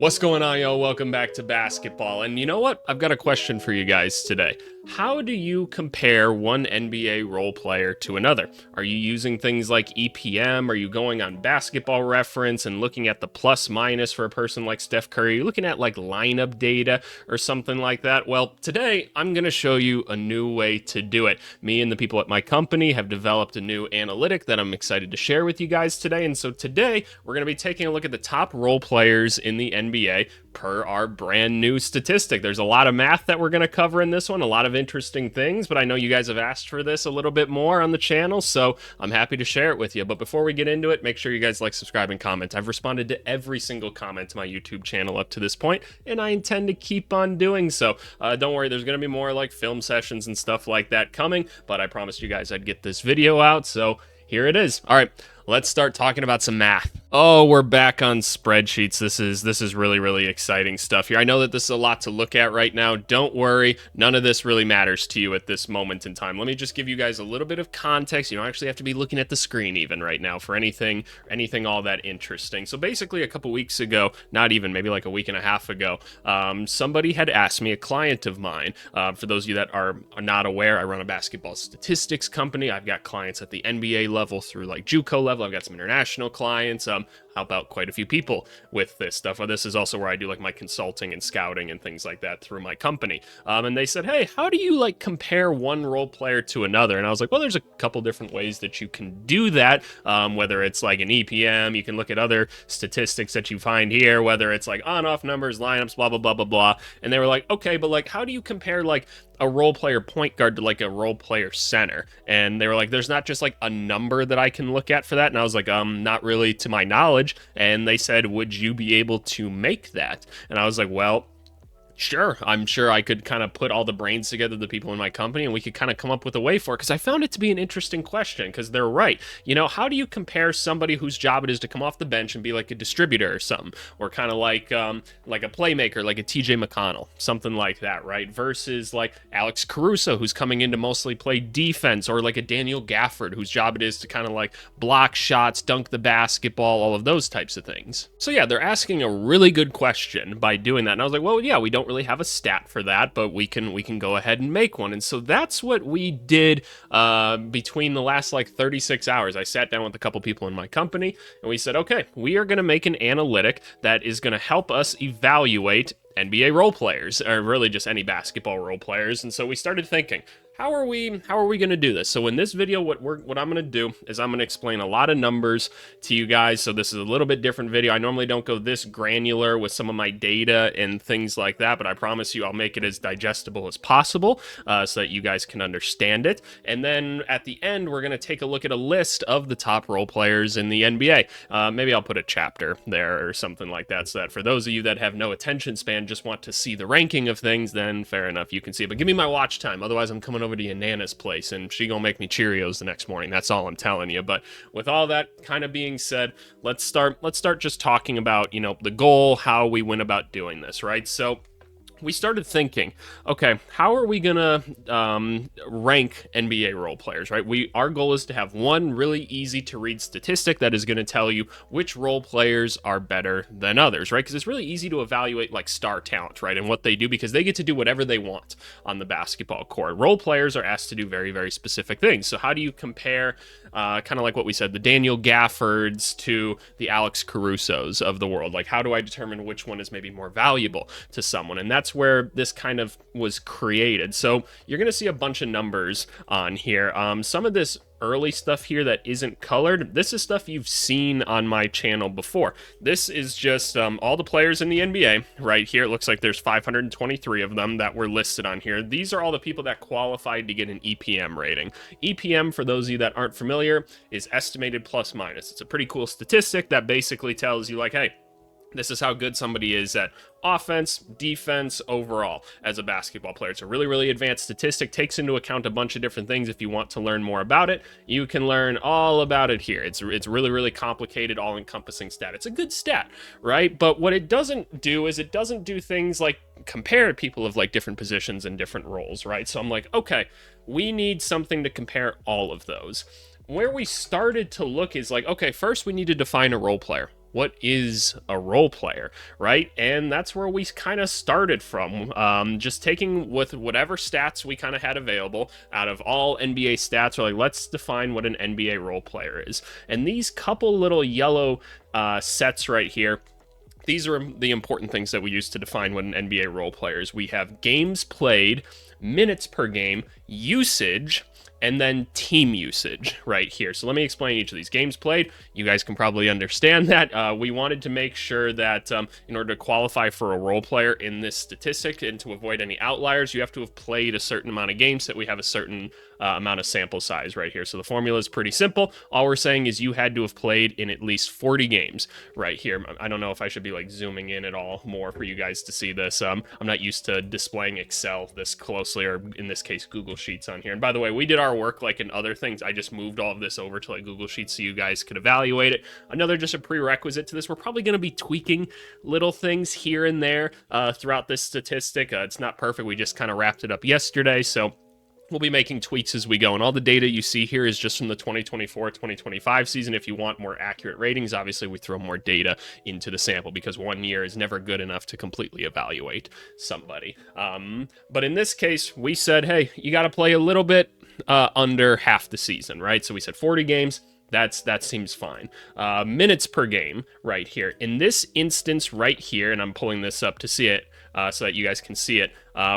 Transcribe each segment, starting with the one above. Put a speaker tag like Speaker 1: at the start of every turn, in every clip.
Speaker 1: What's going on, y'all? Welcome back to basketball. And you know what? I've got a question for you guys today. How do you compare one NBA role player to another? Are you using things like EPM? Are you going on basketball reference and looking at the plus minus for a person like Steph Curry? Are you looking at like lineup data or something like that? Well, today I'm going to show you a new way to do it. Me and the people at my company have developed a new analytic that I'm excited to share with you guys today. And so today we're going to be taking a look at the top role players in the NBA per our brand new statistic. There's a lot of math that we're going to cover in this one, a lot of interesting things, but I know you guys have asked for this a little bit more on the channel, so I'm happy to share it with you. But before we get into it, make sure you guys like, subscribe, and comment. I've responded to every single comment to my YouTube channel up to this point, and I intend to keep on doing so. Don't worry, there's going to be more like film sessions and stuff like that coming, but I promised you guys I'd get this video out, so here it is. All right, let's start talking about some math. Oh, we're back on spreadsheets. This is really exciting stuff here. I know that this is a lot to look at right now. Don't worry, none of this really matters to you at this moment in time. Let me just give you guys a little bit of context. You don't actually have to be looking at the screen even right now for anything all that interesting. So basically a couple weeks ago, not even, maybe like a week and a half ago, somebody had asked me, a client of mine, for those of you that are not aware, I run a basketball statistics company. I've got clients at the NBA level through like JUCO level. I've got some international clients. Help out quite a few people with this stuff. This is also where I do like my consulting and scouting and things like that through my company. And they said, hey, how do you like compare one role player to another? And I was like, well, there's a couple different ways that you can do that. Whether it's like an EPM, you can look at other statistics that you find here, whether it's like on-off numbers, lineups, blah, blah, blah, blah, blah. And they were like, okay, but like, how do you compare like a role player point guard to like a role player center? And they were like, there's not just like a number that I can look at for that. And I was like, not really to my knowledge. And they said, would you be able to make that? And I was like, well, sure, I'm sure I could kind of put all the brains together, the people in my company, and we could kind of come up with a way for it, because I found it to be an interesting question, because they're right. You know, how do you compare somebody whose job it is to come off the bench and be like a distributor or something, or kind of like a playmaker, like a TJ McConnell, something like that, right? Versus like Alex Caruso, who's coming in to mostly play defense, or like a Daniel Gafford, whose job it is to kind of like block shots, dunk the basketball, all of those types of things. So yeah, they're asking a really good question by doing that. And I was like, well, yeah, we don't really have a stat for that, but we can go ahead and make one. And so that's what we did between the last like 36 hours. I sat down with a couple people in my company and we said, okay, we are going to make an analytic that is going to help us evaluate NBA role players, or really just any basketball role players. And so we started thinking, how are we going to do this? So in this video, what I'm going to do is I'm going to explain a lot of numbers to you guys. So this is a little bit different video. I normally don't go this granular with some of my data and things like that, but I promise you I'll make it as digestible as possible so that you guys can understand it. And then at the end, we're going to take a look at a list of the top role players in the NBA. Maybe I'll put a chapter there or something like that, so that for those of you that have no attention span, just want to see the ranking of things, then fair enough, you can see it. But give me my watch time. Otherwise, I'm coming over to Nana's place and she gonna make me Cheerios the next morning. That's all I'm telling you. But with all that kind of being said, let's start just talking about, you know, the goal, how we went about doing this, right? So we started thinking, okay, how are we gonna rank NBA role players, right? Our goal is to have one really easy to read statistic that is gonna tell you which role players are better than others, right? Because it's really easy to evaluate like star talent, right? And what they do, because they get to do whatever they want on the basketball court. Role players are asked to do very specific things. So how do you compare kind of like what we said, the Daniel Gaffords to the Alex Carusos of the world? Like, how do I determine which one is maybe more valuable to someone? And that's where this kind of was created. So you're going to see a bunch of numbers on here. Some of this early stuff here that isn't colored, this is stuff you've seen on my channel before. This is just all the players in the NBA right here. It looks like there's 523 of them that were listed on here. These are all the people that qualified to get an EPM rating. EPM, for those of you that aren't familiar, is estimated plus minus. It's a pretty cool statistic that basically tells you like, hey, this is how good somebody is at offense, defense, overall as a basketball player. It's a really advanced statistic, takes into account a bunch of different things. If you want to learn more about it, you can learn all about it here. It's really complicated, all-encompassing stat. It's a good stat, right? But what it doesn't do is it doesn't do things like compare people of like different positions and different roles, right? So I'm like, okay, we need something to compare all of those. Where we started to look is like, okay, first we need to define a role player. what is a role player, right? And that's where we kind of started from, just taking with whatever stats we kind of had available out of all NBA stats. We're like, let's define what an NBA role player is. And these couple little yellow sets right here, these are the important things that we use to define what an NBA role player is. We have games played, minutes per game, usage, and then team usage right here. So let me explain each of these. Games played, you guys can probably understand that. We wanted to make sure that in order to qualify for a role player in this statistic and to avoid any outliers, you have to have played a certain amount of games, that we have a certain amount of sample size right here. So the formula is pretty simple. All we're saying is you had to have played in at least 40 games right here. I don't know if I should be like zooming in at all more for you guys to see this. I'm not used to displaying Excel this closely, or in this case, Google Sheets on here. And by the way, we did our work like in other things. I just moved all of this over to like Google Sheets so you guys could evaluate it. Another just a prerequisite to this, we're probably going to be tweaking little things here and there throughout this statistic. It's not perfect. We just kind of wrapped it up yesterday, so we'll be making tweaks as we go, and all the data you see here is just from the 2024-2025 season. If you want more accurate ratings, obviously we throw more data into the sample, because 1 year is never good enough to completely evaluate somebody. But in this case, we said, hey, you got to play a little bit under half the season, right? So we said 40 games. That seems fine. Minutes per game right here. In this instance right here, and I'm pulling this up to see it so that you guys can see it,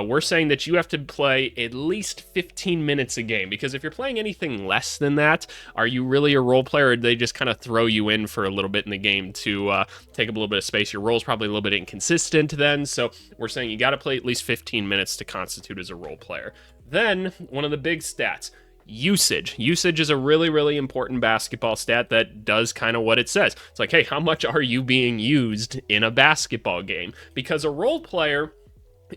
Speaker 1: we're saying that you have to play at least 15 minutes a game, because if you're playing anything less than that, are you really a role player, or do they just kind of throw you in for a little bit in the game to take up a little bit of space? Your role's probably a little bit inconsistent then, so we're saying you got to play at least 15 minutes to constitute as a role player. Then, one of the big stats, usage. Usage is a really, really important basketball stat that does kind of what it says. It's like, hey, how much are you being used in a basketball game? Because a role player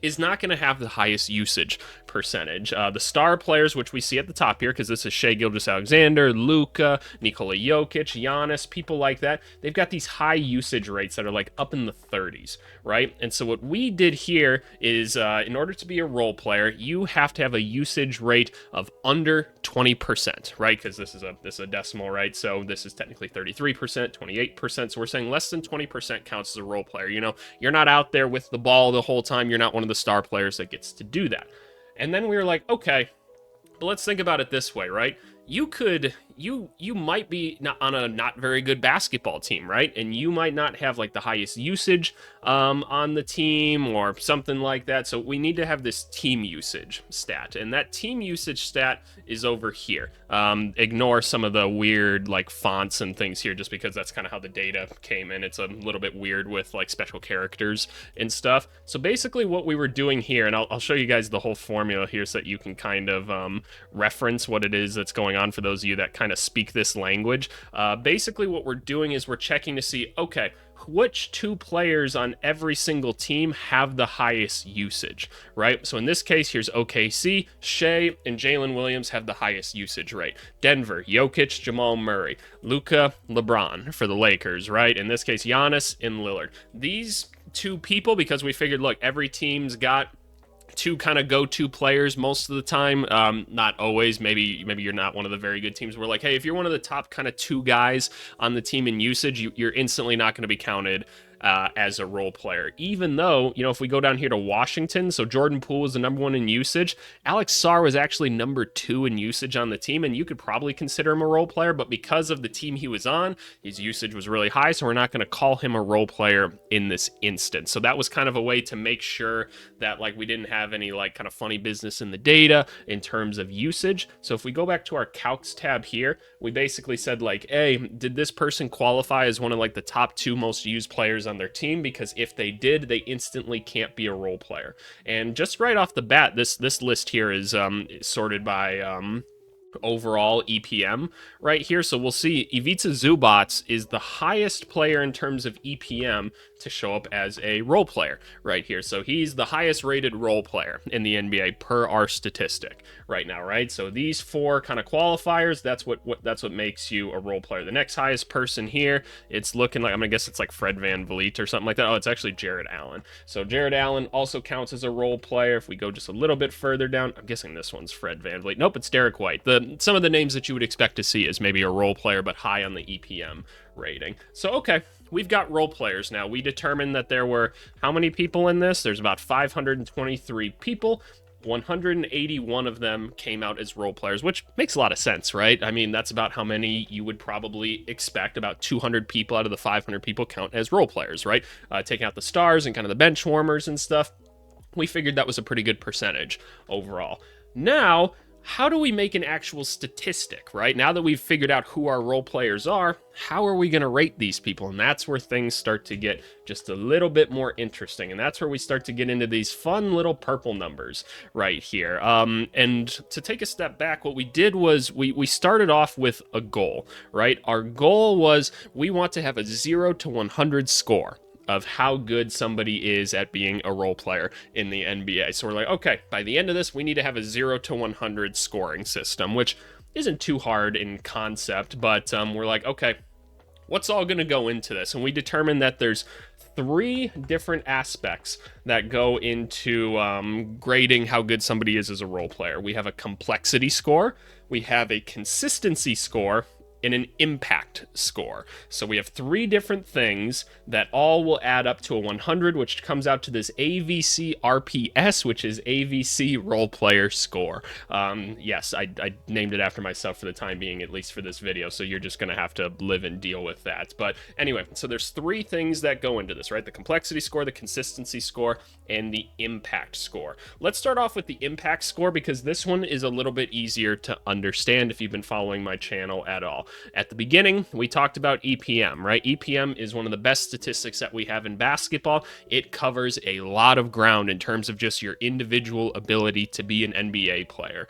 Speaker 1: is not going to have the highest usage percentage. The star players, which we see at the top here, because this is Shai Gilgeous-Alexander, Luka, Nikola Jokic, Giannis, people like that, they've got these high usage rates that are like up in the 30s, right? And so what we did here is, in order to be a role player, you have to have a usage rate of under 20%, right? Because this is a decimal, right? So this is technically 33%, 28%. So we're saying less than 20% counts as a role player. You know, you're not out there with the ball the whole time. You're not one of the star players that gets to do that. And then we were like, okay, but let's think about it this way, right? You might be on a not very good basketball team, right? And you might not have like the highest usage on the team or something like that. So we need to have this team usage stat, and that team usage stat is over here. Ignore some of the weird like fonts and things here, just because that's kind of how the data came in. It's a little bit weird with like special characters and stuff. So basically what we were doing here, and I'll show you guys the whole formula here so that you can kind of reference what it is that's going on for those of you that kind of speak this language. Basically what we're doing is we're checking to see, okay, which two players on every single team have the highest usage, right? So in this case, here's OKC, Shai and Jalen Williams have the highest usage rate. Denver, Jokic, Jamal Murray, Luka, LeBron for the Lakers, right? In this case, Giannis and Lillard. These two people, because we figured, look, every team's got two kind of go-to players most of the time, not always. Maybe you're not one of the very good teams. We're like, hey, if you're one of the top kind of two guys on the team in usage, you're instantly not going to be counted as a role player. Even though, you know, if we go down here to Washington, so Jordan Poole was the number one in usage. Alex Sarr was actually number 2 in usage on the team, and you could probably consider him a role player, but because of the team he was on, his usage was really high, so we're not going to call him a role player in this instance. So that was kind of a way to make sure that like we didn't have any like kind of funny business in the data in terms of usage. So if we go back to our calcs tab here, we basically said like, hey, did this person qualify as one of like the top 2 most used players on their team? Because if they did, they instantly can't be a role player. And just right off the bat, this list here is sorted by overall EPM right here. So we'll see Ivica Zubac is the highest player in terms of EPM to show up as a role player right here. So he's the highest rated role player in the NBA per our statistic right now, right? So these 4 kind of qualifiers, that's what makes you a role player. The next highest person here, it's looking like, I'm gonna guess it's like Fred VanVleet or something like that. Oh, it's actually Jared Allen. So Jared Allen also counts as a role player. If we go just a little bit further down, I'm guessing this one's Fred VanVleet. Nope, it's Derek White. Some of the names that you would expect to see is maybe a role player, but high on the EPM rating. So, okay, we've got role players now. We determined that there were how many people in this? There's about 523 people. 181 of them came out as role players, which makes a lot of sense, right? I mean, that's about how many you would probably expect. About 200 people out of the 500 people count as role players, right? Taking out the stars and kind of the bench warmers and stuff. We figured that was a pretty good percentage overall. Now, how do we make an actual statistic, right? Now that we've figured out who our role players are, how are we going to rate these people? And that's where things start to get just a little bit more interesting. And that's where we start to get into these fun little purple numbers right here. And to take a step back, what we did was we started off with a goal, right? Our goal was we want to have a 0 to 100 score of how good somebody is at being a role player in the NBA. So we're like, okay, by the end of this, we need to have a 0 to 100 scoring system, which isn't too hard in concept, but we're like, okay, what's all going to go into this? And we determined that there's 3 different aspects that go into grading how good somebody is as a role player. We have a complexity score, we have a consistency score, and an impact score. So we have 3 different things that all will add up to a 100, which comes out to this AVC RPS, which is AVC role player score. Yes, I named it after myself for the time being, at least for this video, so you're just gonna have to live and deal with that. But anyway, so there's 3 things that go into this, right? The complexity score, the consistency score, and the impact score. Let's start off with the impact score because this one is a little bit easier to understand if you've been following my channel at all. At the beginning, we talked about EPM, right? EPM is one of the best statistics that we have in basketball. It covers a lot of ground in terms of just your individual ability to be an NBA player.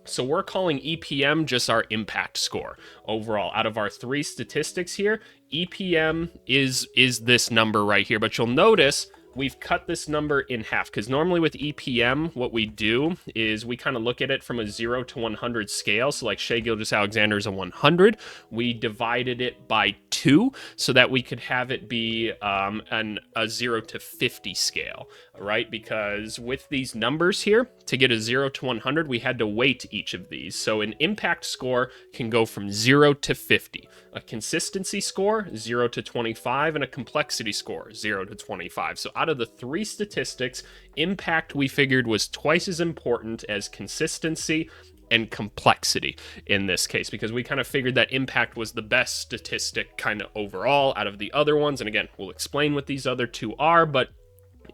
Speaker 1: So we're calling EPM just our impact score overall. Out of our 3 statistics here, EPM is this number right here, but you'll notice we've cut this number in half because normally with EPM, what we do is we kind of look at it from a 0 to 100 scale. So like Shai Gilgeous-Alexander is a 100. We divided it by 2 so that we could have it be a 0 to 50 scale, right? Because with these numbers here, to get a 0 to 100, we had to weight each of these. So an impact score can go from 0 to 50. A consistency score, 0 to 25, and a complexity score, 0 to 25. So out of the 3 statistics, impact we figured was twice as important as consistency and complexity in this case, because we kind of figured that impact was the best statistic kind of overall out of the other ones. And again, we'll explain what these other 2 are, but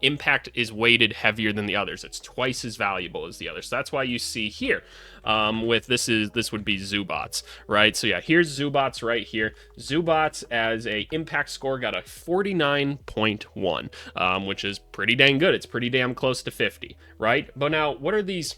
Speaker 1: impact is weighted heavier than the others. It's twice as valuable as the others. So that's why you see here with this would be Zubats, right? So yeah, here's Zubats right here. Zubats as a impact score got a 49.1, which is pretty dang good. It's pretty damn close to 50, right? But now, what are these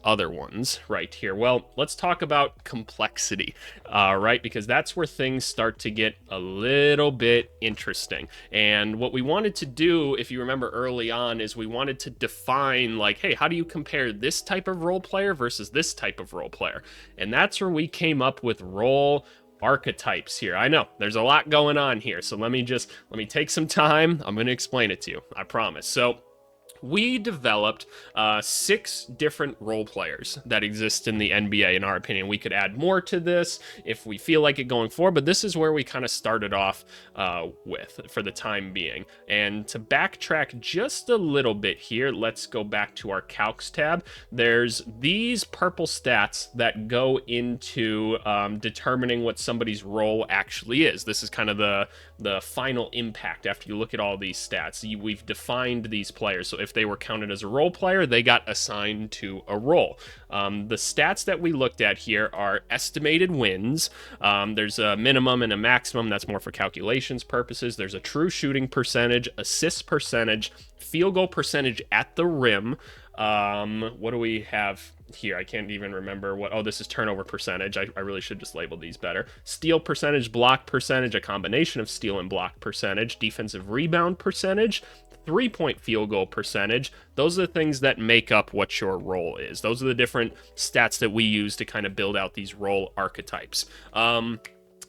Speaker 1: other ones right here? Well, let's talk about complexity, right? Because that's where things start to get a little bit interesting. And what we wanted to do, if you remember early on, is we wanted to define like, hey, how do you compare this type of role player versus this type of role player? And that's where we came up with role archetypes here. I know there's a lot going on here, so let me take some time. I'm going to explain it to you, I promise. So we developed 6 different role players that exist in the NBA, in our opinion. We could add more to this if we feel like it going forward, but this is where we kind of started off with for the time being. And to backtrack just a little bit here, let's go back to our Calcs tab. There's these purple stats that go into determining what somebody's role actually is. This is kind of the final impact after you look at all these stats. We've defined these players. So if they were counted as a role player, they got assigned to a role. The stats that we looked at here are estimated wins. There's a minimum and a maximum. That's more for calculations purposes. There's a true shooting percentage, assist percentage, field goal percentage at the rim. What do we have here? I can't even remember what. Oh, this is turnover percentage. I really should just label these better. Steal percentage, block percentage, a combination of steal and block percentage, defensive rebound percentage, 3-point field goal percentage. Those are the things that make up what your role is. Those are the different stats that we use to kind of build out these role archetypes.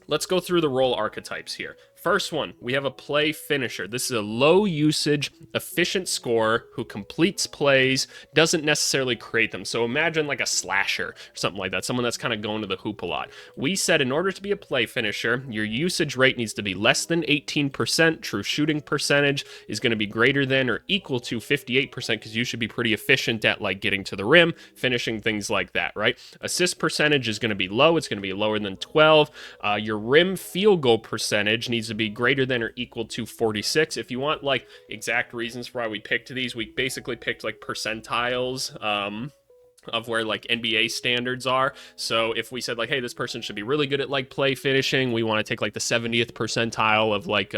Speaker 1: Let's go through the role archetypes here. First one, we have a play finisher. This is a low usage, efficient scorer who completes plays, doesn't necessarily create them. So imagine like a slasher or something like that, someone that's kind of going to the hoop a lot. We said in order to be a play finisher, your usage rate needs to be less than 18%. True shooting percentage is going to be greater than or equal to 58% because you should be pretty efficient at like getting to the rim, finishing, things like that, right? Assist percentage is going to be low. It's going to be lower than 12. Your rim field goal percentage needs to be greater than or equal to 46. If you want like exact reasons for why we picked these, we basically picked like percentiles of where like NBA standards are. So if we said like, hey, this person should be really good at like play finishing, we want to take like the 70th percentile of like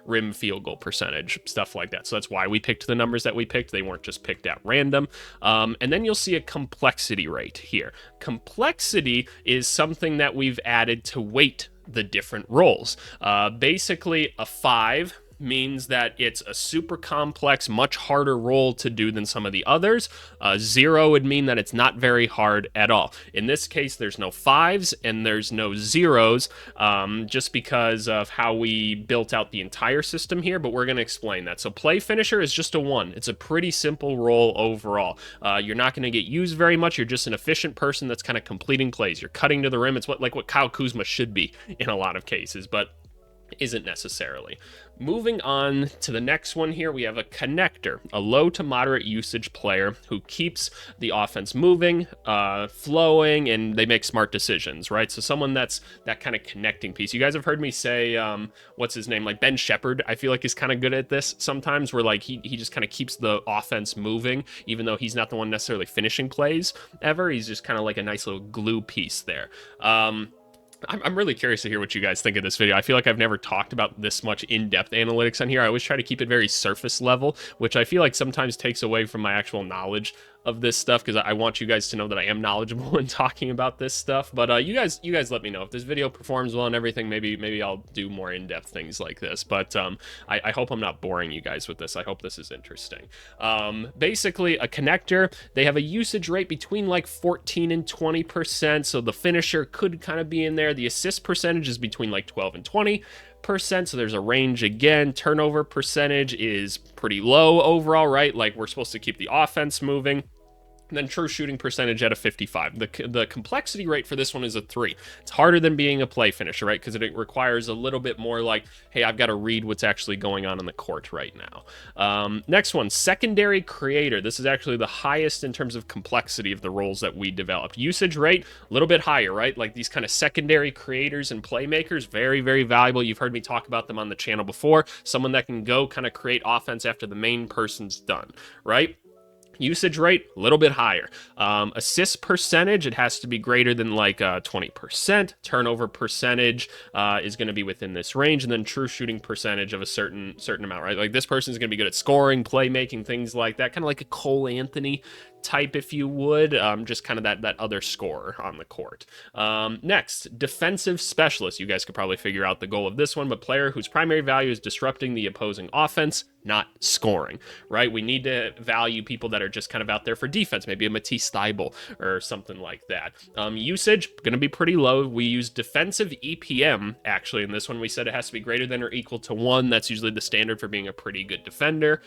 Speaker 1: rim field goal percentage, stuff like that. So that's why we picked the numbers that we picked. They weren't just picked at random. And then you'll see a complexity rate here. Complexity is something that we've added to weight the different roles. Basically, a 5 means that it's a super complex, much harder role to do than some of the others. 0 would mean that it's not very hard at all. In this case, there's no 5s and there's no 0s, just because of how we built out the entire system here, but we're going to explain that. So play finisher is just a 1. It's a pretty simple role overall. You're not going to get used very much. You're just an efficient person that's kind of completing plays. You're cutting to the rim. It's what Kyle Kuzma should be in a lot of cases, but isn't necessarily. Moving on to the next one here, we have a connector, a low to moderate usage player who keeps the offense moving, flowing, and they make smart decisions, right? So someone that's that kind of connecting piece. You guys have heard me say, what's his name? Like Ben Shepherd, I feel like is kind of good at this sometimes, where like he just kind of keeps the offense moving, even though he's not the one necessarily finishing plays ever. He's just kind of like a nice little glue piece there. I'm really curious to hear what you guys think of this video. I feel like I've never talked about this much in-depth analytics on here. I always try to keep it very surface level, which I feel like sometimes takes away from my actual knowledge of this stuff, because I want you guys to know that I am knowledgeable in talking about this stuff. But you guys let me know if this video performs well and everything. Maybe I'll do more in-depth things like this. But I hope I'm not boring you guys with this. I hope this is interesting. Basically, a connector, they have a usage rate between like 14 and 20%. So the finisher could kind of be in there. The assist percentage is between like 12 and 20%. So there's a range again. Turnover percentage is pretty low overall, right? Like we're supposed to keep the offense moving. And then true shooting percentage at a 55. The complexity rate for this one is a 3. It's harder than being a play finisher, right? Because it requires a little bit more like, hey, I've got to read what's actually going on the court right now. Next one, secondary creator. This is actually the highest in terms of complexity of the roles that we developed. Usage rate, a little bit higher, right? Like these kind of secondary creators and playmakers, very, very valuable. You've heard me talk about them on the channel before. Someone that can go kind of create offense after the main person's done, right? Usage rate, a little bit higher. Assist percentage, it has to be greater than like 20%. Turnover percentage is going to be within this range. And then true shooting percentage of a certain amount, right? Like this person is going to be good at scoring, playmaking, things like that. Kind of like a Cole Anthony type, if you would, just kind of that other scorer on the court. Next, defensive specialist. You guys could probably figure out the goal of this one, but player whose primary value is disrupting the opposing offense, not scoring, right? We need to value people that are just kind of out there for defense, maybe a Matisse Thybulle or something like that. Usage, going to be pretty low. We use defensive EPM, actually, in this one. We said it has to be greater than or equal to 1. That's usually the standard for being a pretty good defender.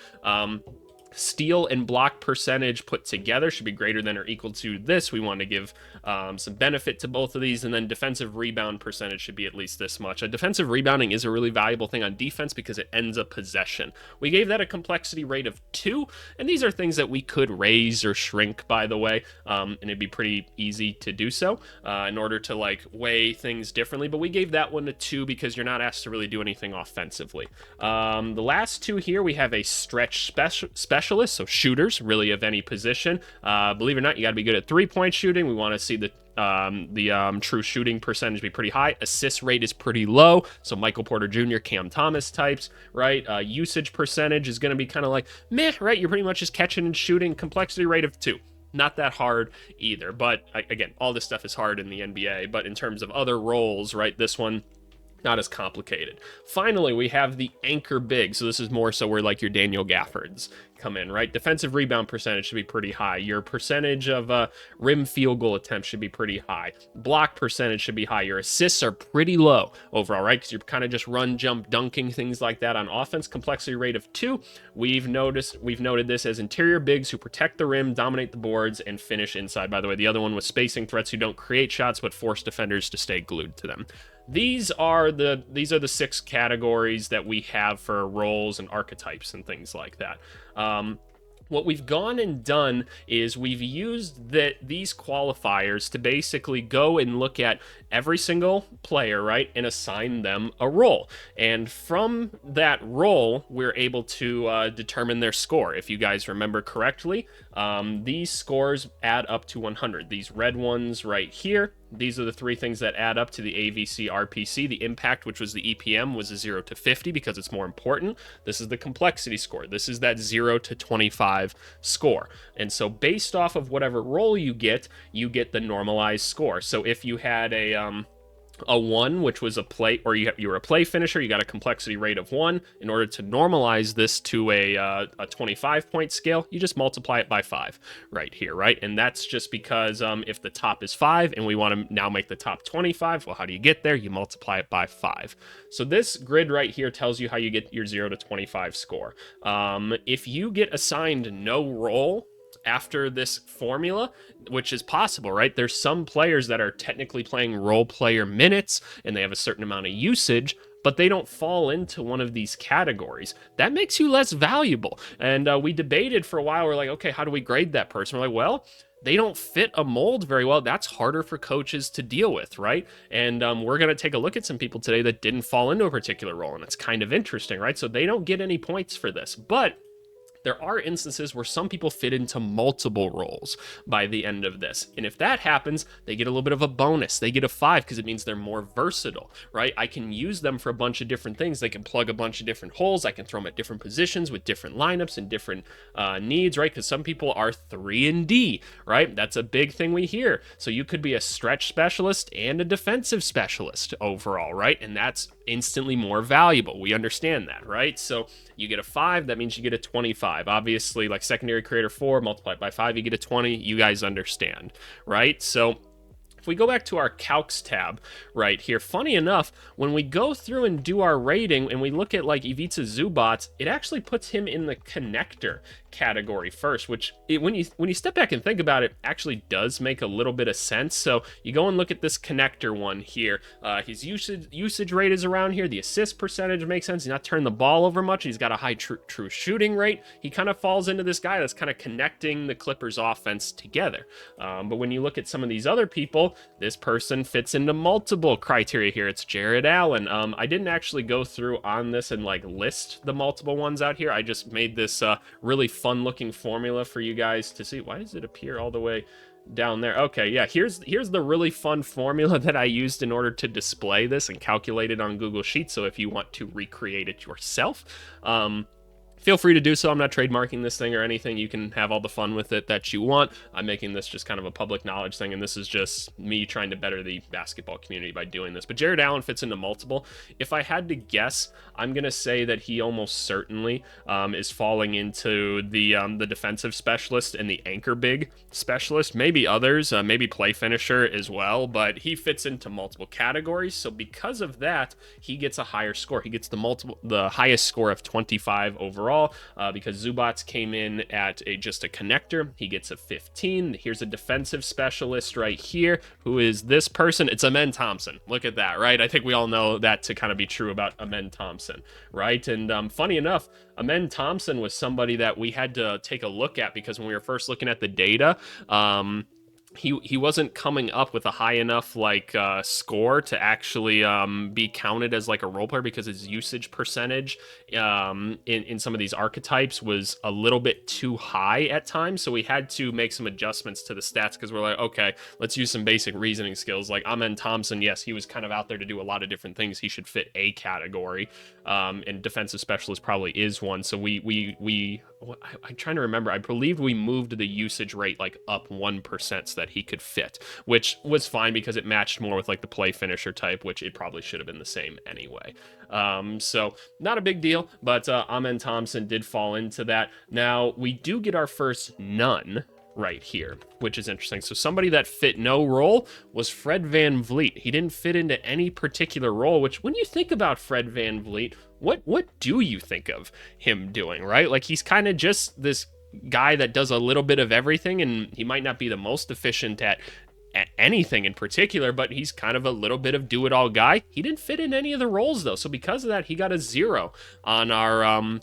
Speaker 1: Steal and block percentage put together should be greater than or equal to this. We want to give some benefit to both of these. And then defensive rebound percentage should be at least this much. Defensive rebounding is a really valuable thing on defense because it ends a possession. We gave that a complexity rate of 2, and these are things that we could raise or shrink, by the way, and it'd be pretty easy to do so in order to like weigh things differently. But we gave that one a 2 because you're not asked to really do anything offensively. The last 2 here, we have a stretch specialist, so shooters really of any position. Believe it or not, you got to be good at 3-point shooting. We want to see the true shooting percentage be pretty high. Assist rate is pretty low, so Michael Porter Jr., Cam Thomas types, right? Usage percentage is going to be kind of like meh, right? You're pretty much just catching and shooting. Complexity rate of 2. Not that hard either, but again, all this stuff is hard in the NBA. But in terms of other roles, right, this one Not as complicated. Finally, we have the anchor big. So this is more so where like your Daniel Gaffords come in, right? Defensive rebound percentage should be pretty high. Your percentage of rim field goal attempts should be pretty high. Block percentage should be high. Your assists are pretty low overall, right? Because you're kind of just run, jump, dunking, things like that. On offense, complexity rate of 2. We've noted this as interior bigs who protect the rim, dominate the boards, and finish inside. By the way, the other one was spacing threats who don't create shots but force defenders to stay glued to them. These are the 6 categories that we have for roles and archetypes and things like that. What we've gone and done is we've used these qualifiers to basically go and look at every single player, right, and assign them a role. And from that role, we're able to determine their score. If you guys remember correctly, these scores add up to 100. These red ones right here, these are the 3 things that add up to the AVC RPC. The impact, which was the EPM, was a 0 to 50 because it's more important. This is the complexity score. This is that 0 to 25 score. And so based off of whatever role you get the normalized score. So if you had a 1, which was a play, or you were a play finisher, you got a complexity rate of 1. In order to normalize this to a 25-point scale, you just multiply it by 5 right here, right? And that's just because if the top is 5 and we want to now make the top 25, well, how do you get there? You multiply it by 5. So this grid right here tells you how you get your 0 to 25 score. If you get assigned no role after this formula, which is possible, right? There's some players that are technically playing role player minutes and they have a certain amount of usage, but they don't fall into one of these categories. That makes you less valuable. And we debated for a while. We're like, okay, how do we grade that person? We're like, well, they don't fit a mold very well. That's harder for coaches to deal with, right? And we're going to take a look at some people today that didn't fall into a particular role, and it's kind of interesting, right? So they don't get any points for this, but there are instances where some people fit into multiple roles by the end of this. And if that happens, they get a little bit of a bonus. They get a 5 because it means they're more versatile, right? I can use them for a bunch of different things. They can plug a bunch of different holes. I can throw them at different positions with different lineups and different needs, right? Because some people are 3 and D, right? That's a big thing we hear. So you could be a stretch specialist and a defensive specialist overall, right? And that's instantly more valuable. We understand that, right? So you get a 5, that means you get a 25. Obviously, like secondary creator 4 multiplied by 5, you get a 20. You guys understand, right? So if we go back to our calcs tab right here, funny enough, when we go through and do our rating and we look at like Ivica Zubac, it actually puts him in the connector category first, which when you step back and think about it, actually does make a little bit of sense. So you go and look at this connector one here. His usage rate is around here. The assist percentage makes sense. He's not turning the ball over much. He's got a high true shooting rate. He kind of falls into this guy that's kind of connecting the Clippers offense together. But when you look at some of these other people, this person fits into multiple criteria here. It's Jared Allen. I didn't actually go through on this and like list the multiple ones out here. I just made this really fun looking formula for you guys to see. Why does it appear all the way down there? Okay, yeah, here's the really fun formula that I used in order to display this and calculate it on Google Sheets. So if you want to recreate it yourself, feel free to do so. I'm not trademarking this thing or anything. You can have all the fun with it that you want. I'm making this just kind of a public knowledge thing, and this is just me trying to better the basketball community by doing this. But Jared Allen fits into multiple. If I had to guess, I'm going to say that he almost certainly is falling into the defensive specialist and the anchor big specialist. Maybe others, maybe play finisher as well, but he fits into multiple categories. So because of that, he gets a higher score. He gets the highest score of 25 overall. Because Zubac came in at just a connector. He gets a 15. Here's a defensive specialist right here. Who is this person? It's Amen Thompson. Look at that, right? I think we all know that to kind of be true about Amen Thompson, right? And funny enough, Amen Thompson was somebody that we had to take a look at because when we were first looking at the data, he wasn't coming up with a high enough like score to actually be counted as like a role player because his usage percentage in some of these archetypes was a little bit too high at times. So we had to make some adjustments to the stats because we're like, okay, let's use some basic reasoning skills. Like Amen Thompson, yes, he was kind of out there to do a lot of different things. He should fit a category, and defensive specialist probably is one. So we I'm trying to remember. I believe we moved the usage rate like up 1% so that he could fit, which was fine because it matched more with like the play finisher type, which it probably should have been the same anyway. So not a big deal, but Amen Thompson did fall into that. Now we do get our first none right here, which is interesting. So somebody that fit no role was Fred VanVleet. He didn't fit into any particular role, which when you think about Fred VanVleet, what do you think of him doing, right? Like he's kind of just this guy that does a little bit of everything, and he might not be the most efficient at anything in particular, but he's kind of a little bit of do-it-all guy. He didn't fit in any of the roles though, so because of that, he got a 0 on our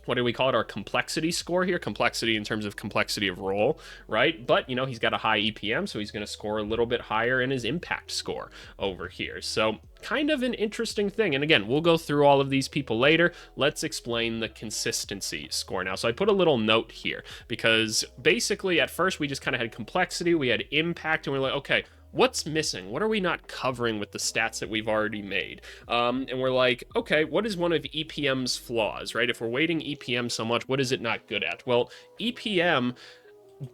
Speaker 1: what do we call it? Our complexity score here. Complexity in terms of complexity of role, right? But, you know, he's got a high EPM, so he's going to score a little bit higher in his impact score over here. So kind of an interesting thing. And again, we'll go through all of these people later. Let's explain the consistency score now. So I put a little note here because basically at first we just kind of had complexity, we had impact, and we're like, okay, what's missing? What are we not covering with the stats that we've already made? And we're like, okay, what is one of EPM's flaws, right? If we're weighting EPM so much, what is it not good at? Well, EPM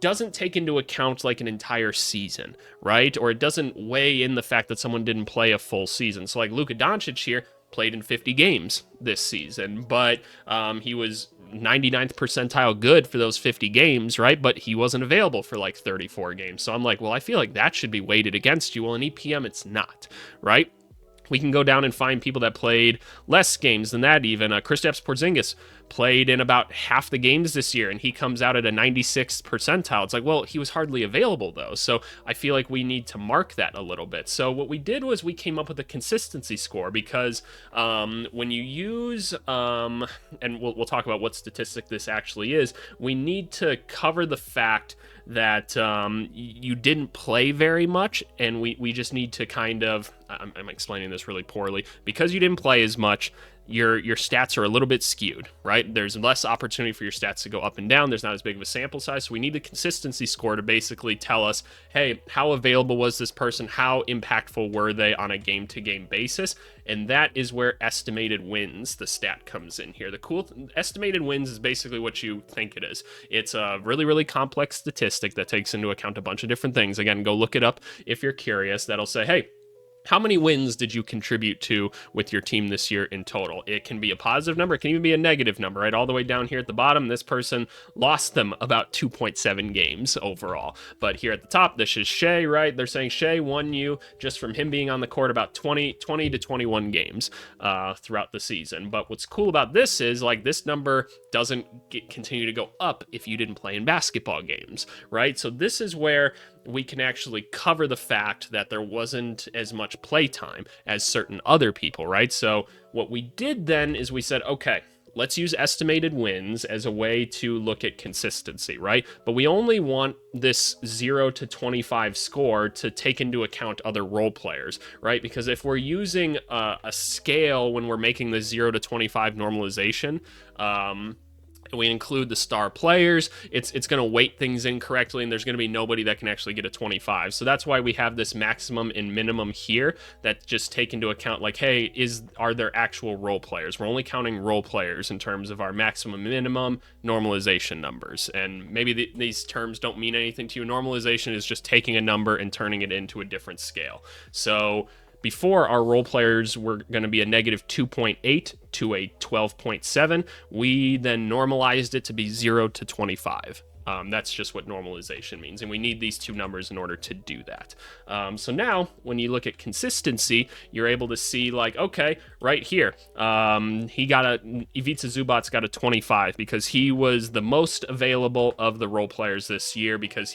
Speaker 1: doesn't take into account like an entire season, right? Or it doesn't weigh in the fact that someone didn't play a full season. So like Luka Doncic here played in 50 games this season, but he was 99th percentile good for those 50 games, right? But he wasn't available for like 34 games. So I'm like, well, I feel like that should be weighted against you. Well, in EPM, it's not, right? We can go down and find people that played less games than that even. Kristaps Porzingis played in about half the games this year, and he comes out at a 96th percentile. It's like, well, he was hardly available, though. So I feel like we need to mark that a little bit. So what we did was we came up with a consistency score because when you use, and we'll talk about what statistic this actually is, we need to cover the fact that you didn't play very much, and we just need to kind of, I'm explaining this really poorly, because you didn't play as much, your stats are a little bit skewed, right? There's less opportunity for your stats to go up and down. There's not as big of a sample size, so we need the consistency score to basically tell us, hey, how available was this person? How impactful were they on a game-to-game basis? And that is where estimated wins, the stat, comes in here. Estimated wins is basically what you think it is. It's a really, really complex statistic that takes into account a bunch of different things. Again, go look it up if you're curious. That'll say, hey, how many wins did you contribute to with your team this year in total? It can be a positive number. It can even be a negative number, right? All the way down here at the bottom, this person lost them about 2.7 games overall. But here at the top, this is Shea, right? They're saying Shea won you just from him being on the court about 20 to 21 games throughout the season. But what's cool about this is like this number doesn't continue to go up if you didn't play in basketball games, right? So this is where we can actually cover the fact that there wasn't as much play time as certain other people, right? So what we did then is we said, okay, let's use estimated wins as a way to look at consistency, right? But we only want this 0 to 25 score to take into account other role players, right? Because if we're using a scale when we're making the 0 to 25 normalization, we include the star players, it's going to weight things incorrectly, and there's going to be nobody that can actually get a 25. So that's why we have this maximum and minimum here that just take into account like, hey, are there actual role players? We're only counting role players in terms of our maximum minimum normalization numbers. And maybe these terms don't mean anything to you. Normalization is just taking a number and turning it into a different scale. So before, our role players were going to be a negative 2.8 to a 12.7. We then normalized it to be 0 to 25. That's just what normalization means, and we need these two numbers in order to do that. So now, when you look at consistency, you're able to see, like, okay, right here, Ivica Zubac's got a 25 because he was the most available of the role players this year because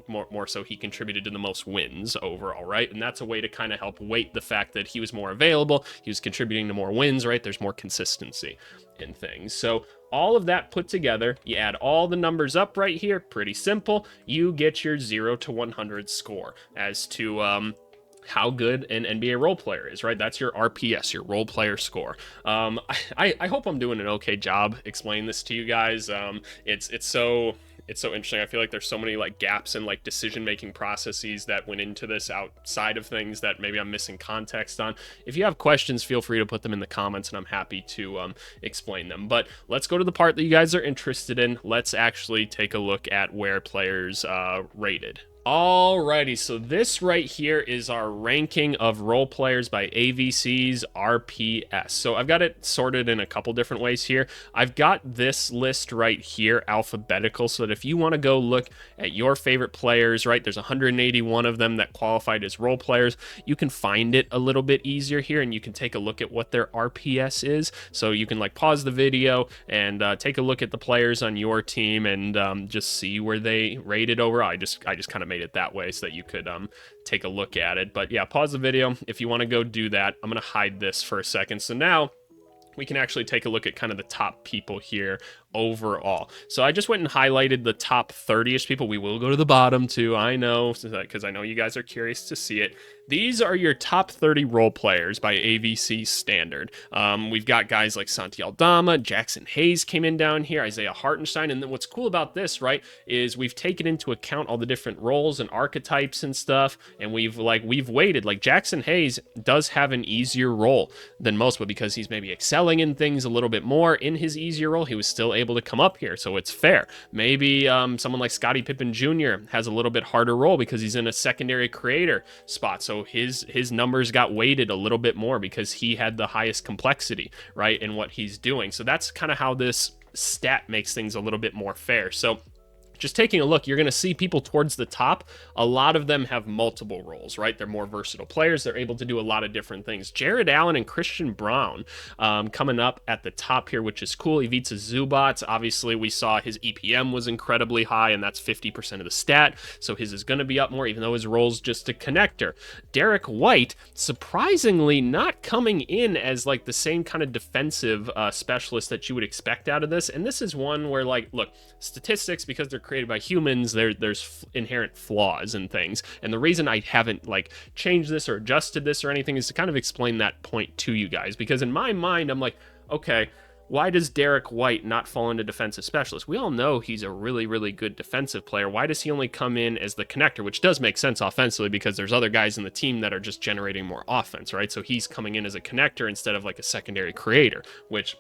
Speaker 1: more so he contributed to the most wins overall, right? And that's a way to kind of help weight the fact that he was more available, he was contributing to more wins, right? There's more consistency in things. So all of that put together, you add all the numbers up right here, pretty simple, you get your 0 to 100 score as to how good an NBA role player is, right? That's your RPS, your role player score. I hope I'm doing an okay job explaining this to you guys. It's so it's so interesting. I feel like there's so many like gaps in like decision-making processes that went into this outside of things that maybe I'm missing context on. If you have questions, feel free to put them in the comments and I'm happy to explain them. But let's go to the part that you guys are interested in. Let's actually take a look at where players rated. Alrighty, so this right here is our ranking of role players by AVC's RPS. So I've got it sorted in a couple different ways here. I've got this list right here alphabetical, so that if you want to go look at your favorite players, right, there's 181 of them that qualified as role players. You can find it a little bit easier here, and you can take a look at what their RPS is. So you can like pause the video and take a look at the players on your team and just see where they rated overall. I just kind of made it that way so that you could take a look at it. But yeah, pause the video if you want to go do that. I'm going to hide this for a second. So now we can actually take a look at kind of the top people here overall. So I just went and highlighted the top 30-ish people. We will go to the bottom too, I know, because I know you guys are curious to see it. These are your top 30 role players by AVC standard. We've got guys like Santi Aldama, Jackson Hayes came in down here, Isaiah Hartenstein, and then what's cool about this, right, is we've taken into account all the different roles and archetypes and stuff, and we've weighted. Like Jackson Hayes does have an easier role than most, but because he's maybe excelling in things a little bit more in his easier role, he was still able to come up here, so it's fair. Maybe someone like Scottie Pippen Jr. has a little bit harder role because he's in a secondary creator spot, so his numbers got weighted a little bit more because he had the highest complexity, right, in what he's doing. So that's kind of how this stat makes things a little bit more fair. So just taking a look, you're going to see people towards the top. A lot of them have multiple roles, right? They're more versatile players. They're able to do a lot of different things. Jared Allen and Christian Brown coming up at the top here, which is cool. Ivica Zubac, obviously we saw his EPM was incredibly high, and that's 50% of the stat, so his is going to be up more, even though his role's just a connector. Derek White, surprisingly not coming in as like the same kind of defensive specialist that you would expect out of this, and this is one where, like, look, statistics, because they're created by humans, there's inherent flaws in things, and the reason I haven't like changed this or adjusted this or anything is to kind of explain that point to you guys, because in my mind I'm like, okay, why does Derek White not fall into defensive specialist? We all know he's a really, really good defensive player. Why does he only come in as the connector? Which does make sense offensively because there's other guys in the team that are just generating more offense, right? So he's coming in as a connector instead of like a secondary creator, which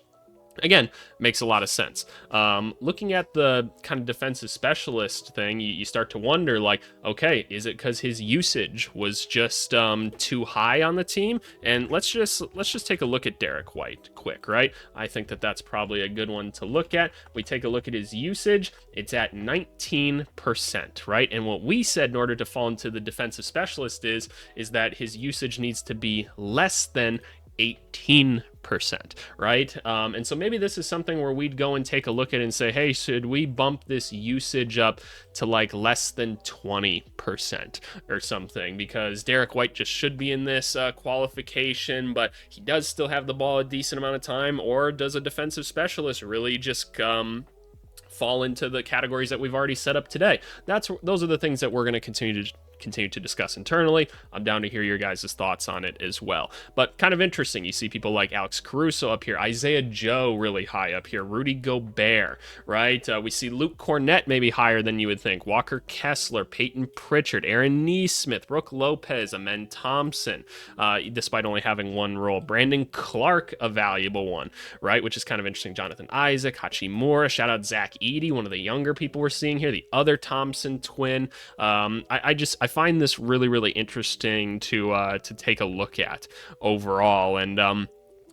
Speaker 1: again, makes a lot of sense. Looking at the kind of defensive specialist thing, you start to wonder, like, okay, is it because his usage was just too high on the team? And let's just take a look at Derek White quick, right? I think that that's probably a good one to look at. We take a look at his usage. It's at 19%, right? And what we said in order to fall into the defensive specialist is that his usage needs to be less than 18%, right? And so maybe this is something where we'd go and take a look at it and say, hey, should we bump this usage up to like less than 20% or something? Because Derek White just should be in this qualification, but he does still have the ball a decent amount of time. Or does a defensive specialist really just fall into the categories that we've already set up today? Those are the things that we're going to continue to discuss internally. I'm down to hear your guys' thoughts on it as well. But kind of interesting, you see people like Alex Caruso up here, Isaiah Joe really high up here, Rudy Gobert, right? We see Luke Cornett maybe higher than you would think, Walker Kessler, Peyton Pritchard, Aaron Neesmith, Brooke Lopez, Amen Thompson, despite only having one role. Brandon Clark, a valuable one, right? Which is kind of interesting. Jonathan Isaac, Hachimura, shout out Zach Edey, one of the younger people we're seeing here, the other Thompson twin. I find this really, really interesting to take a look at overall. And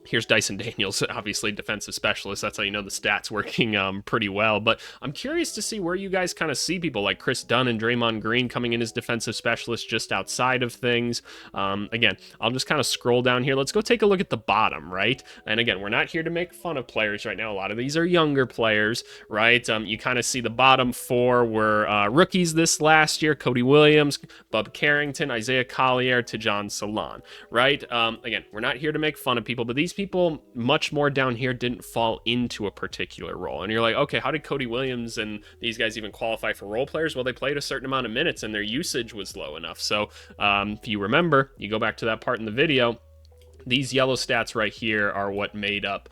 Speaker 1: here's Dyson Daniels, obviously defensive specialist. That's how you know the stats working pretty well. But I'm curious to see where you guys kind of see people like Chris Dunn and Draymond Green coming in as defensive specialists just outside of things. Again, I'll just kind of scroll down here. Let's go take a look at the bottom, right? And again, we're not here to make fun of players right now. A lot of these are younger players, right? You kind of see the bottom four were rookies this last year: Cody Williams, Bub Carrington, Isaiah Collier, to John Salon, right? Again, we're not here to make fun of people, but these people much more down here didn't fall into a particular role. And you're like, okay, how did Cody Williams and these guys even qualify for role players? Well, they played a certain amount of minutes and their usage was low enough. So if you remember, you go back to that part in the video, These yellow stats right here are what made up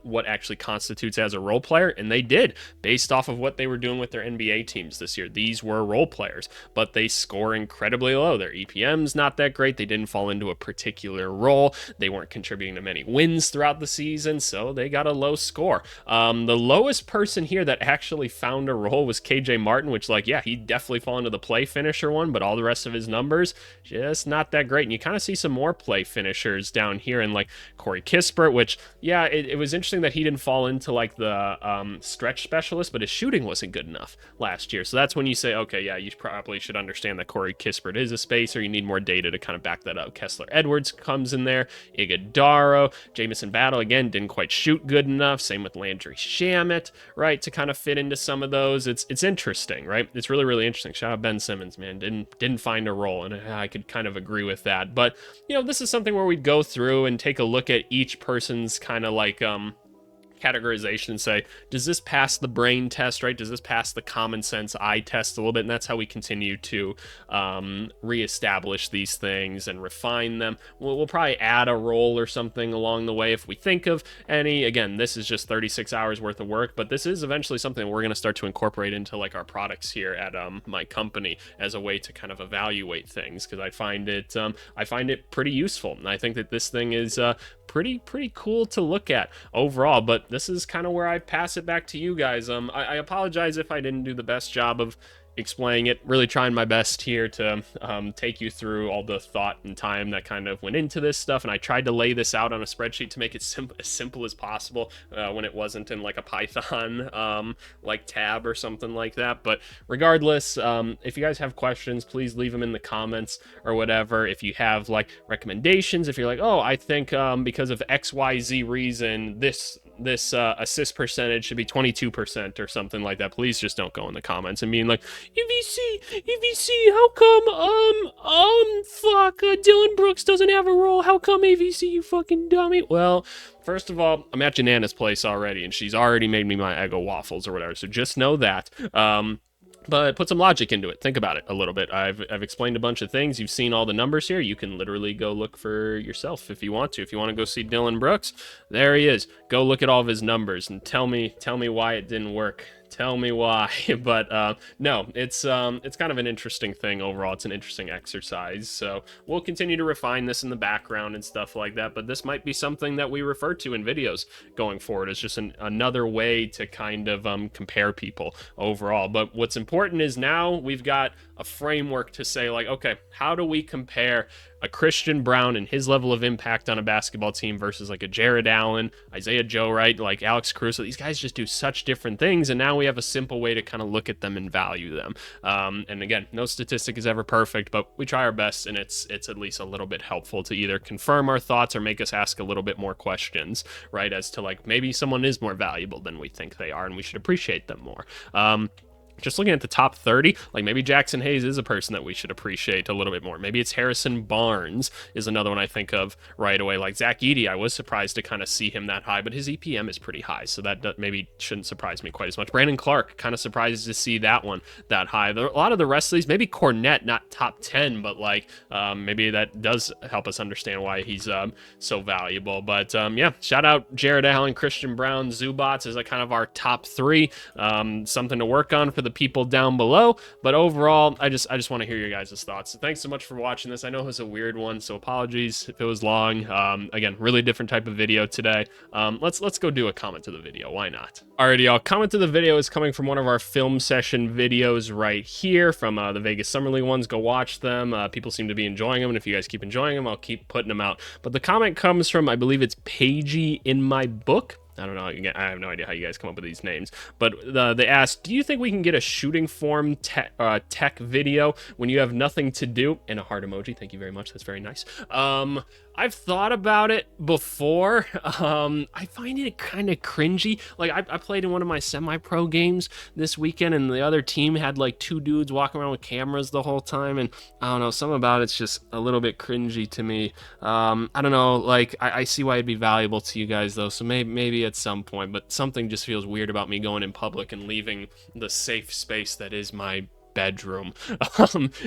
Speaker 1: what actually constitutes as a role player, and they did, based off of what they were doing with their NBA teams this year. These were role players, but they score incredibly low. Their EPM's not that great. They didn't fall into a particular role. They weren't contributing to many wins throughout the season, so they got a low score. The lowest person here that actually found a role was KJ Martin, which, like, yeah, he definitely fall into the play finisher one, but all the rest of his numbers, just not that great. And you kind of see some more play finishers down here, and like Corey Kispert, which, yeah, it was interesting that he didn't fall into like the stretch specialist, but his shooting wasn't good enough last year. So that's when you say, okay, yeah, you probably should understand that Corey Kispert is a spacer. You need more data to kind of back that up. Kessler Edwards comes in there, Iguodaro, Jamison Battle, again, didn't quite shoot good enough. Same with Landry Shamet, right, to kind of fit into some of those. It's interesting, right? It's really, really interesting. Shout out Ben Simmons, man. Didn't find a role, and I could kind of agree with that. But, you know, this is something where we go through and take a look at each person's kind of like categorization and say, does this pass the brain test, right? Does this pass the common sense eye test a little bit? And that's how we continue to reestablish these things and refine them. We'll probably add a role or something along the way if we think of any. Again, this is just 36 hours worth of work, but this is eventually something we're going to start to incorporate into like our products here at my company as a way to kind of evaluate things, because I find it pretty useful, and I think that this thing is pretty cool to look at overall. But this is kind of where I pass it back to you guys. I apologize if I didn't do the best job of explaining it, really trying my best here to take you through all the thought and time that kind of went into this stuff, and I tried to lay this out on a spreadsheet to make it as simple as possible when it wasn't in like a Python like tab or something like that. But regardless, if you guys have questions, please leave them in the comments or whatever. If you have like recommendations, if you're like, oh, I think because of XYZ reason this assist percentage should be 22% or something like that, please just don't go in the comments and being like, EVC, how come, Dylan Brooks doesn't have a role? How come, AVC, you fucking dummy? Well, first of all, I'm at Janana's place already, and she's already made me my Eggo waffles or whatever, so just know that. But put some logic into it. Think about it a little bit. I've explained a bunch of things. You've seen all the numbers here. You can literally go look for yourself if you want to. If you want to go see Dylan Brooks, there he is. Go look at all of his numbers and tell me why it didn't work. Tell me why. But no, it's kind of an interesting thing overall. It's an interesting exercise. So we'll continue to refine this in the background and stuff like that. But this might be something that we refer to in videos going forward as just another way to kind of compare people overall. But what's important is now we've got a framework to say, like, okay, how do we compare a Christian Brown and his level of impact on a basketball team versus like a Jared Allen, Isaiah Joe, right, like Alex Caruso? These guys just do such different things, and now we have a simple way to kind of look at them and value them. And again, no statistic is ever perfect, but we try our best, and it's at least a little bit helpful to either confirm our thoughts or make us ask a little bit more questions, right, as to like maybe someone is more valuable than we think they are, and we should appreciate them more. Just looking at the top 30, like maybe Jackson Hayes is a person that we should appreciate a little bit more. Maybe it's Harrison Barnes is another one I think of right away. Like Zach Edey, I was surprised to kind of see him that high, but his EPM is pretty high, so that maybe shouldn't surprise me quite as much. Brandon Clark, kind of surprised to see that one that high. A lot of the rest of these, maybe Cornette, not top 10, but like maybe that does help us understand why he's so valuable. But yeah, shout out Jared Allen, Christian Brown, Zubats is like kind of our top 3. Something to work on for the people down below, but overall I just want to hear your guys' thoughts. So thanks so much for watching this. I know it was a weird one, so apologies if it was long. Again, really different type of video today. Let's go do a comment to the video. Why not? Alrighty, y'all. Comment to the video is coming from one of our film session videos right here from the Vegas Summer League ones. Go watch them. People seem to be enjoying them, and if you guys keep enjoying them, I'll keep putting them out. But the comment comes from, I believe it's Pagey in my book. I don't know. I have no idea how you guys come up with these names. But they asked, do you think we can get a shooting form tech video when you have nothing to do? And a heart emoji. Thank you very much. That's very nice. I've thought about it before. I find it kind of cringy. Like, I played in one of my semi-pro games this weekend, and the other team had, like, 2 dudes walking around with cameras the whole time, and I don't know, something about it's just a little bit cringy to me. I don't know, like, I see why it'd be valuable to you guys, though, so maybe at some point, but something just feels weird about me going in public and leaving the safe space that is my bedroom,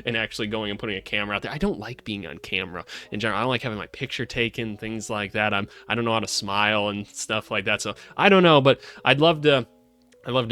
Speaker 1: and actually going and putting a camera out there. I don't like being on camera in general. I don't like having my picture taken, things like that. I don't know how to smile and stuff like that. So I don't know, but I'd love to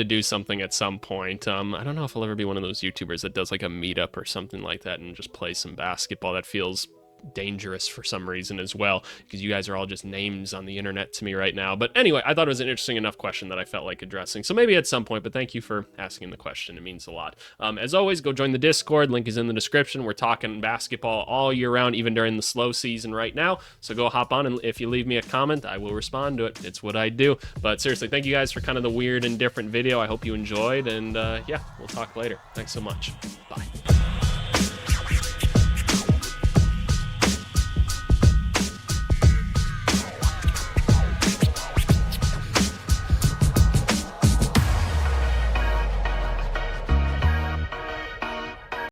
Speaker 1: do something at some point. I don't know if I'll ever be one of those YouTubers that does like a meetup or something like that and just play some basketball. That feels dangerous for some reason as well, because you guys are all just names on the internet to me right now. But anyway, I thought it was an interesting enough question that I felt like addressing. So maybe at some point, but thank you for asking the question. It means a lot. As always, go join the Discord. Link is in the description. We're talking basketball all year round, even during the slow season right now. So go hop on, and if you leave me a comment, I will respond to it. It's what I do. But seriously, thank you guys for kind of the weird and different video. I hope you enjoyed, and yeah, we'll talk later. Thanks so much. Bye.